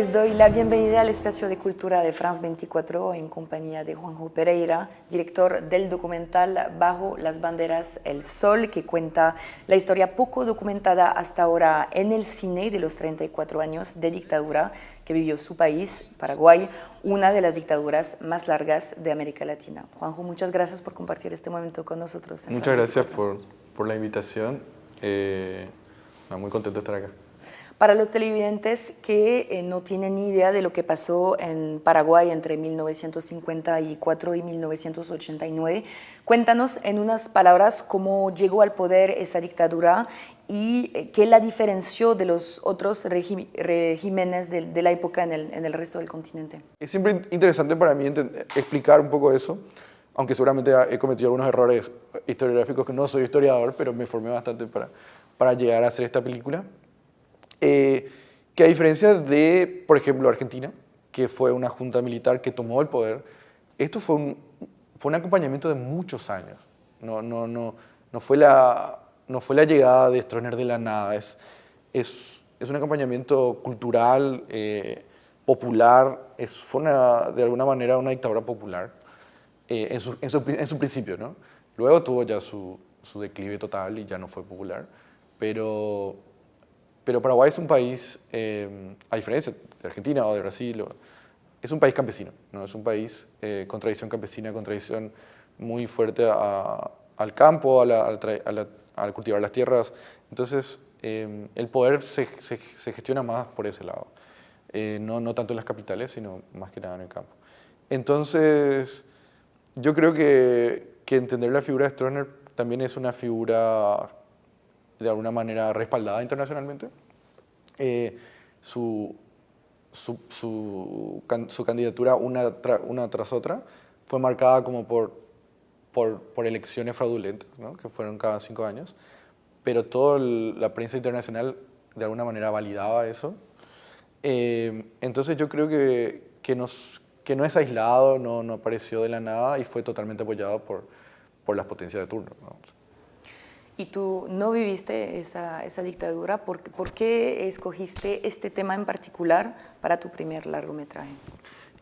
Les doy la bienvenida al espacio de cultura de France 24 en compañía de Juanjo Pereira, director del documental Bajo las banderas El Sol, que cuenta la historia poco documentada hasta ahora en el cine de los 34 años de dictadura que vivió su país, Paraguay, una de las dictaduras más largas de América Latina. Juanjo, muchas gracias por compartir este momento con nosotros. Muchas gracias por la invitación. Muy contento de estar acá. Para los televidentes que no tienen ni idea de lo que pasó en Paraguay entre 1954 y 1989, cuéntanos en unas palabras cómo llegó al poder esa dictadura y qué la diferenció de los otros regímenes de la época en el resto del continente. Es siempre interesante para mí explicar un poco eso, aunque seguramente he cometido algunos errores historiográficos, que no soy historiador, pero me formé bastante para llegar a hacer esta película. Que a diferencia de, por ejemplo, Argentina, que fue una junta militar que tomó el poder, esto fue un acompañamiento de muchos años. No fue la llegada de Stroessner de la nada. Es un acompañamiento cultural, popular. Fue de alguna manera una dictadura popular en su principio, ¿no? Luego tuvo ya su declive total y ya no fue popular, pero Paraguay es un país, a diferencia de Argentina o de Brasil, es un país campesino, ¿no? Es un país con tradición campesina, con tradición muy fuerte al campo, al cultivar las tierras. Entonces, el poder se gestiona más por ese lado. No tanto en las capitales, sino más que nada en el campo. Entonces, yo creo que entender la figura de Stroessner también es una figura de alguna manera respaldada internacionalmente. Su candidatura una tras otra fue marcada como por elecciones fraudulentas, ¿no? Que fueron cada 5 años, pero toda la prensa internacional de alguna manera validaba eso. Entonces yo creo que no es aislado, no apareció de la nada y fue totalmente apoyado por las potencias de turno, ¿no? Y tú no viviste esa dictadura. ¿Por qué escogiste este tema en particular para tu primer largometraje?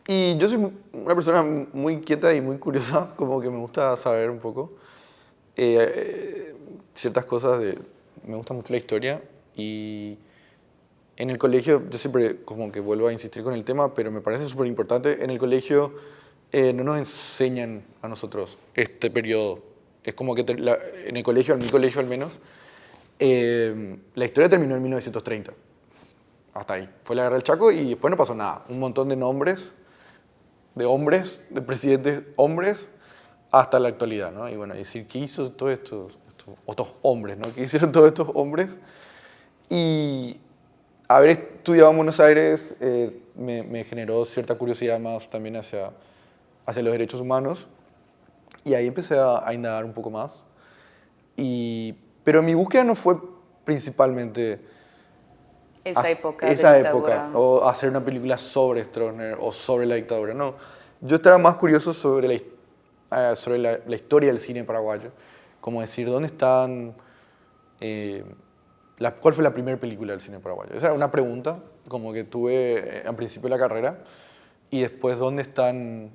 Y yo soy una persona muy inquieta y muy curiosa, como que me gusta saber un poco ciertas cosas. Me gusta mucho la historia y en el colegio, yo siempre como que vuelvo a insistir con el tema, pero me parece súper importante, en el colegio no nos enseñan a nosotros este periodo. Es como que en el colegio, en mi colegio al menos, la historia terminó en 1930. Hasta ahí. Fue la guerra del Chaco y después no pasó nada. Un montón de nombres, de hombres, de presidentes hombres, hasta la actualidad, ¿no? Y bueno, decir, ¿qué hizo todos estos hombres, ¿no? ¿Qué hicieron todos estos hombres? Y haber estudiado en Buenos Aires me generó cierta curiosidad más también hacia los derechos humanos. Y ahí empecé a indagar un poco más. Pero mi búsqueda no fue principalmente Esa época o hacer una película sobre Stroessner o sobre la dictadura. No, yo estaba más curioso sobre la historia del cine paraguayo. Como decir, ¿dónde están? ¿Cuál fue la primera película del cine paraguayo? Esa era una pregunta como que tuve al principio de la carrera. Y después, ¿dónde están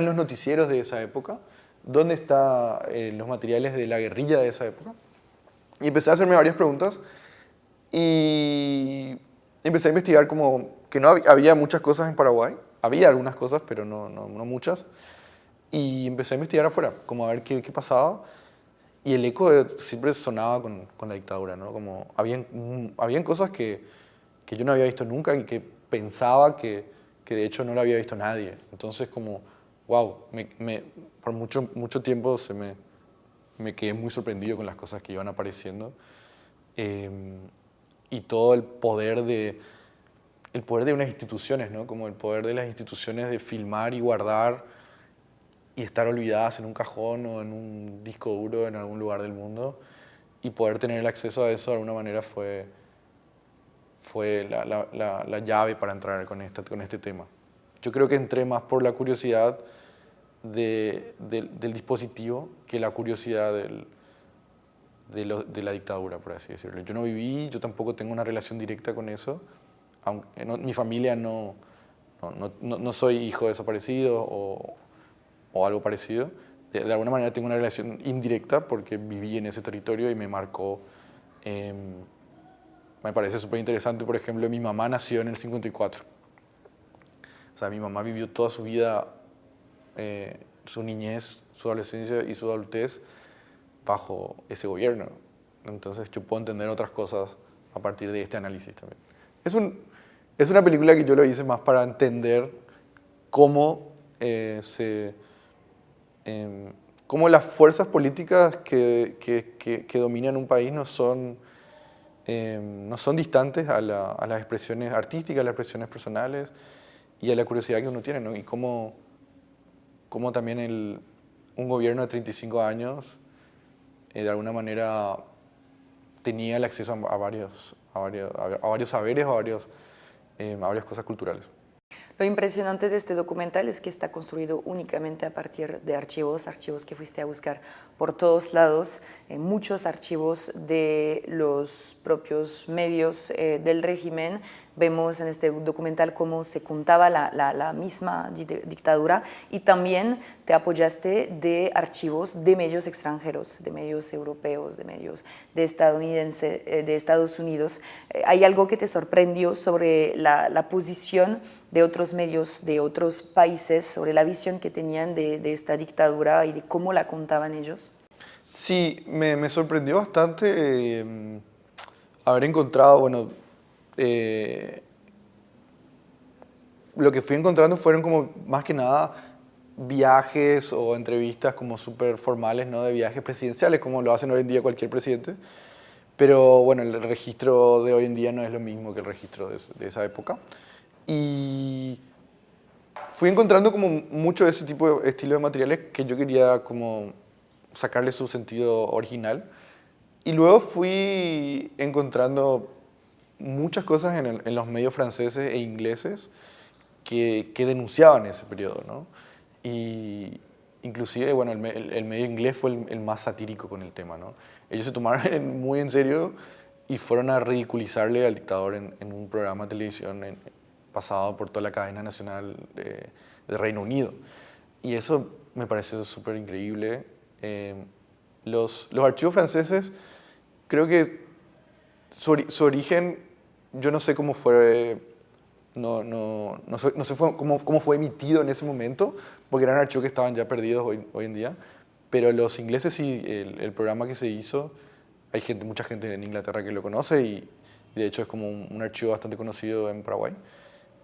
los noticieros de esa época? ¿Dónde están los materiales de la guerrilla de esa época? Y empecé a hacerme varias preguntas y empecé a investigar como que no había muchas cosas en Paraguay. Había algunas cosas, pero no muchas. Y empecé a investigar afuera, como a ver qué pasaba. Y el eco siempre sonaba con la dictadura, ¿no? Como habían cosas que yo no había visto nunca y que pensaba que de hecho no lo había visto nadie. Entonces como, wow, por mucho tiempo me quedé muy sorprendido con las cosas que iban apareciendo. Y todo el poder de unas instituciones, ¿no? Como el poder de las instituciones de filmar y guardar y estar olvidadas en un cajón o en un disco duro en algún lugar del mundo y poder tener el acceso a eso de alguna manera fue la llave para entrar con este tema. Yo creo que entré más por la curiosidad del dispositivo que la curiosidad de la dictadura, por así decirlo. Yo no viví, yo tampoco tengo una relación directa con eso, aunque mi familia no soy hijo de desaparecido o algo parecido. De alguna manera tengo una relación indirecta porque viví en ese territorio y me marcó. Me parece súper interesante, por ejemplo, mi mamá nació en el 54. O sea, mi mamá vivió toda su vida, su niñez, su adolescencia y su adultez bajo ese gobierno. Entonces yo puedo entender otras cosas a partir de este análisis también. Es una película que yo lo hice más para entender cómo, cómo las fuerzas políticas que dominan un país no son distantes a las expresiones artísticas, a las expresiones personales y a la curiosidad que uno tiene, ¿no? Y cómo también un gobierno de 35 años de alguna manera tenía el acceso a varios saberes, a varias cosas culturales. Lo impresionante de este documental es que está construido únicamente a partir de archivos que fuiste a buscar por todos lados, muchos archivos de los propios medios del régimen. Vemos en este documental cómo se contaba la misma dictadura y también te apoyaste de archivos de medios extranjeros, de medios europeos, de medios de Estados Unidos. ¿Hay algo que te sorprendió sobre la posición de otros medios de otros países, sobre la visión que tenían de esta dictadura y de cómo la contaban ellos? Sí, me sorprendió bastante haber encontrado, bueno, lo que fui encontrando fueron como más que nada viajes o entrevistas como súper formales, ¿no? De viajes presidenciales, como lo hacen hoy en día cualquier presidente. Pero bueno, el registro de hoy en día no es lo mismo que el registro de esa época. Y fui encontrando como mucho de ese tipo de estilo de materiales que yo quería como sacarle su sentido original. Y luego fui encontrando muchas cosas en los medios franceses e ingleses que denunciaban ese periodo, ¿no? Y inclusive, bueno, el medio inglés fue el más satírico con el tema, ¿no? Ellos se tomaron muy en serio y fueron a ridiculizarle al dictador en un programa de televisión pasado por toda la cadena nacional de Reino Unido. Y eso me pareció súper increíble. Los archivos franceses, creo que su origen, yo no sé cómo fue, no sé cómo fue emitido en ese momento, porque eran archivos que estaban ya perdidos hoy en día, pero los ingleses sí, el programa que se hizo, hay mucha gente en Inglaterra que lo conoce y de hecho es como un archivo bastante conocido en Paraguay.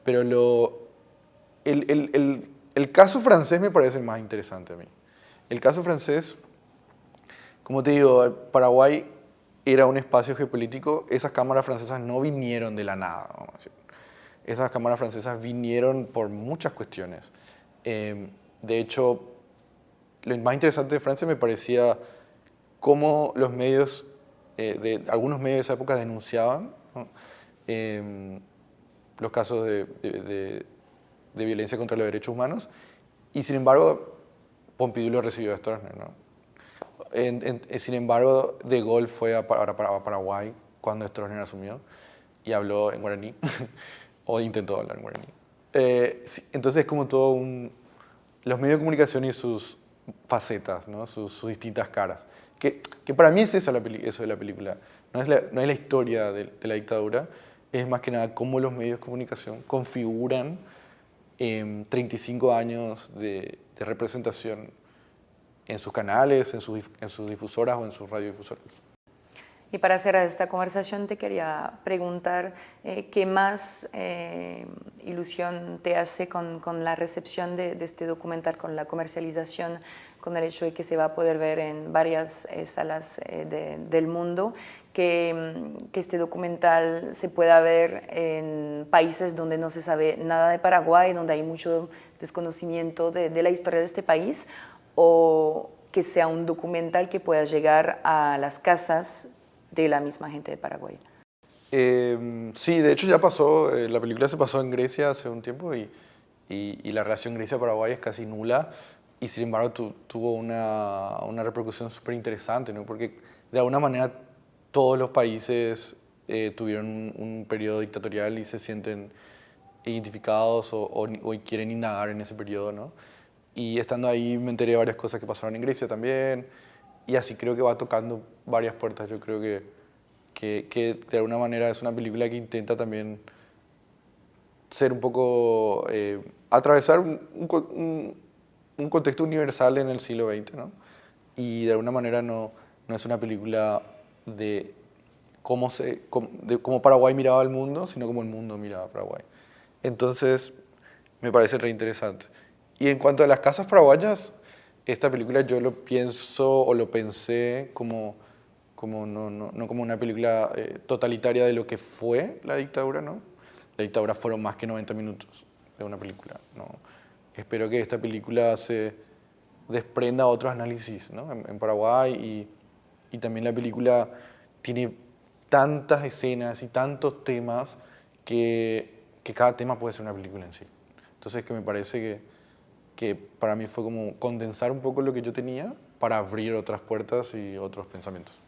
Pero el caso francés me parece el más interesante a mí. El caso francés, como te digo, Paraguay era un espacio geopolítico, esas cámaras francesas no vinieron de la nada, vamos a decir. Esas cámaras francesas vinieron por muchas cuestiones. De hecho, lo más interesante de Francia me parecía cómo los medios, algunos medios de esa época denunciaban, ¿no? Los casos de violencia contra los derechos humanos, y sin embargo, Pompidou lo recibió a Stroessner, ¿no? Sin embargo, De Gaulle fue a Paraguay cuando Stroessner asumió y habló en guaraní, o intentó hablar en guaraní. Sí, entonces es como todo los medios de comunicación y sus facetas, ¿no? Sus distintas caras. Que para mí es eso de la película. No es la historia de la dictadura, es más que nada cómo los medios de comunicación configuran 35 años de representación en sus canales, en sus difusoras o en sus radiodifusoras. Y para cerrar esta conversación te quería preguntar qué más ilusión te hace con la recepción de este documental, con la comercialización, con el hecho de que se va a poder ver en varias salas del mundo, que este documental se pueda ver en países donde no se sabe nada de Paraguay, donde hay mucho desconocimiento de la historia de este país, o que sea un documental que pueda llegar a las casas de la misma gente de Paraguay. Sí, de hecho ya pasó, la película se pasó en Grecia hace un tiempo y la relación Grecia-Paraguay es casi nula y sin embargo tuvo una repercusión súper interesante, ¿no? Porque de alguna manera todos los países tuvieron un periodo dictatorial y se sienten identificados o quieren indagar en ese periodo, ¿no? Y estando ahí me enteré de varias cosas que pasaron en Grecia también, y así creo que va tocando varias puertas. Yo creo que de alguna manera es una película que intenta también ser un poco, atravesar un contexto universal en el siglo XX, ¿no? Y de alguna manera no es una película de cómo Paraguay miraba al mundo, sino como el mundo miraba a Paraguay. Entonces, me parece re interesante. Y en cuanto a las casas paraguayas, esta película yo lo pienso o lo pensé no como una película totalitaria de lo que fue la dictadura, ¿no? La dictadura fueron más que 90 minutos de una película, ¿no? Espero que esta película se desprenda otros análisis, ¿no? En Paraguay, y también la película tiene tantas escenas y tantos temas que cada tema puede ser una película en sí. Entonces que me parece que para mí fue como condensar un poco lo que yo tenía para abrir otras puertas y otros pensamientos.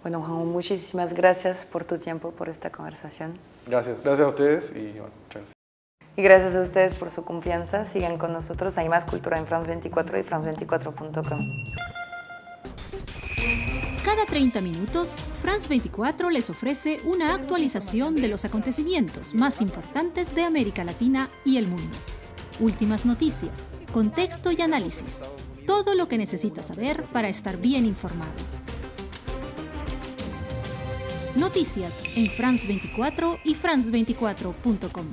Bueno, Juan, muchísimas gracias por tu tiempo, por esta conversación. Gracias a ustedes y bueno, muchas gracias. Y gracias a ustedes por su confianza. Sigan con nosotros. Hay más cultura en France 24 y france24.com. Cada 30 minutos, France 24 les ofrece una actualización de los acontecimientos más importantes de América Latina y el mundo. Últimas noticias, contexto y análisis. Todo lo que necesitas saber para estar bien informado. Noticias en France 24 y france24.com.